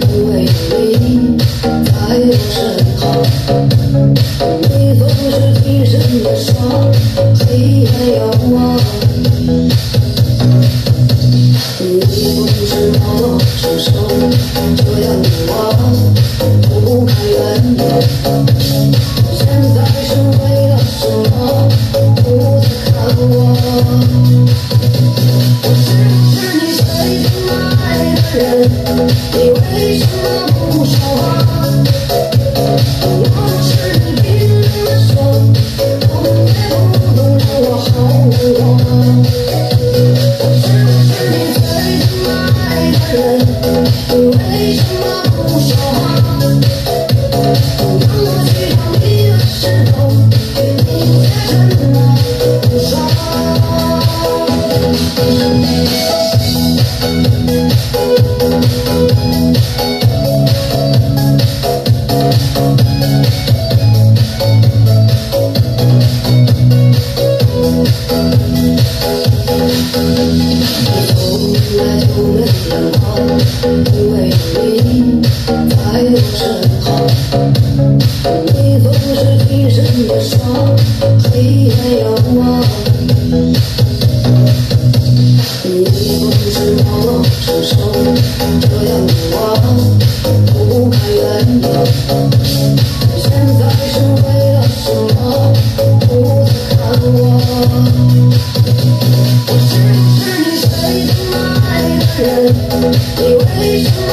因为有你在我身旁，你总是挺身而上，黑暗遥望。你总是牢牢承受这样的我，不敢原谅。现在是为了什么不再看我？我是不是你最疼爱的人？你为什么不说话？我是你冰冷的手，动也不动，让我好难过。我是不是你最疼爱的人？你为什么不说话？当我去找你的时候，你却沉默不说。因为有你在我身旁，你总是挺身而上，黑暗遥望。你总是牢牢承受这样的我，不敢原谅。现在是为了什么不再看我？我是不是你最疼爱的人？你为什么